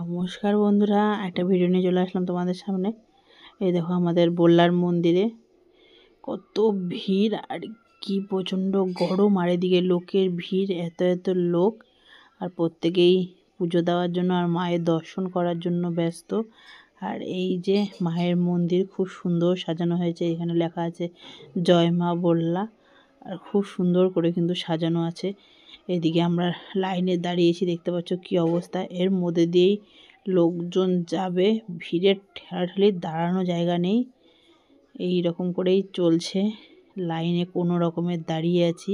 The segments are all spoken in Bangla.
নমস্কার বন্ধুরা, একটা ভিডিও নিয়ে চলে আসলাম তোমাদের সামনে। এই দেখো আমাদের বল্লার মন্দিরে কত ভিড়, আর কি প্রচণ্ড গরম, আর এদিকে লোকের ভিড়, এত এত লোক, আর প্রত্যেকেই পুজো দেওয়ার জন্য আর মায়ের দর্শন করার জন্য ব্যস্ত। আর এই যে মায়ের মন্দির খুব সুন্দর সাজানো হয়েছে, এখানে লেখা আছে জয় মা বল্লা, আর খুব সুন্দর করে কিন্তু সাজানো আছে। এদিকে আমরা লাইনে দাঁড়িয়েছি, দেখতে পাচ্ছ কি অবস্থা, এর মধ্যে দিয়েই লোকজন যাবে, ভিড়ের ঠেলাঠেলি, দাঁড়ানো জায়গা নেই, এই রকম করেই চলছে। লাইনে কোনো রকমের দাঁড়িয়ে আছি।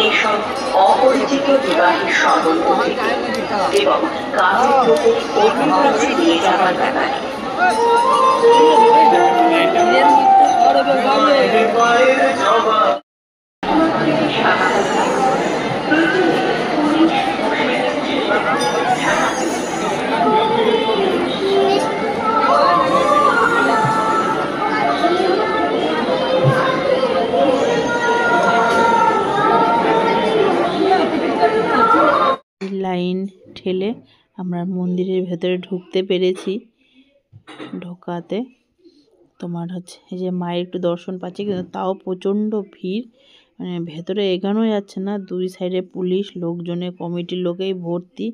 এইসব অপরিচিত বিবাহের সম্বন্ধ থেকে এবং কাজের লোকের অন্য কাছে নিয়ে যাওয়ার ব্যাপারে লাইন ঠেলে আমরা মন্দিরের ভেতরে ঢুকতে পেরেছি। ঢোকাতে তোমার হচ্ছে এই যে মায়ের একটু দর্শন পাচ্ছি, কিন্তু তাও প্রচণ্ড ভিড়, মানে ভেতরে এগোনো যাচ্ছে না, দুই সাইডে পুলিশ, লোকজনে কমিটির লোকেই ভর্তি,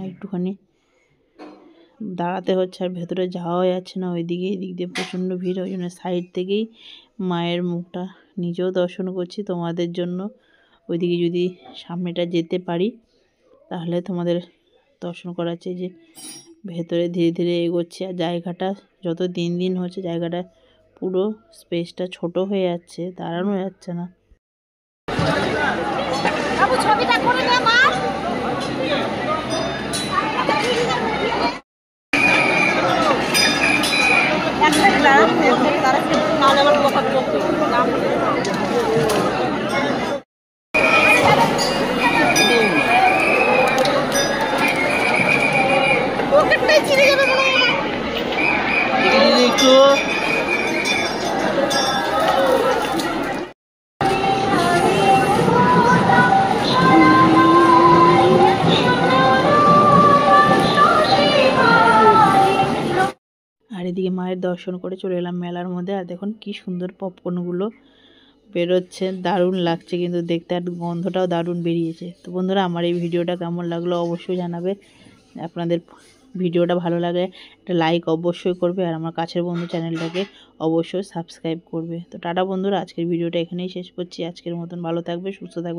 একটুখানি দাঁড়াতে হচ্ছে, আর ভেতরে যাওয়া যাচ্ছে না। ওইদিকে এদিক দিয়ে প্রচণ্ড ভিড়, ওই জন্য সাইড থেকেই মায়ের মুখটা নিজেও দর্শন করছি তোমাদের জন্য। ওইদিকে যদি সামনেটা যেতে পারি তাহলে তোমাদের দর্শন করাচ্ছে। যে ভেতরে ধীরে ধীরে এগোচ্ছে, আর জায়গাটা যত দিন দিন হচ্ছে জায়গাটা পুরো স্পেসটা ছোট হয়ে যাচ্ছে, দাঁড়ানো যাচ্ছে না। আর এদিকে মায়ের দর্শন করে চলে এলাম মেলার মধ্যে। আর দেখুন কি সুন্দর পপকর্নগুলো বেরোচ্ছে, দারুণ লাগছে কিন্তু দেখতে, আর গন্ধটাও দারুণ বেরিয়েছে। তো বন্ধুরা, আমার এই ভিডিওটা কেমন লাগলো অবশ্যই জানাবে। আপনাদের ভিডিওটা ভালো লাগলে একটা লাইক অবশ্যই করবে, আর আমার কাছের বন্ধু চ্যানেলটাকে অবশ্যই সাবস্ক্রাইব করবে। তো টাটা বন্ধুরা, আজকের ভিডিওটা এখানেই শেষ করছি। আজকের মতন ভালো থাকবে, সুস্থ থাকবে।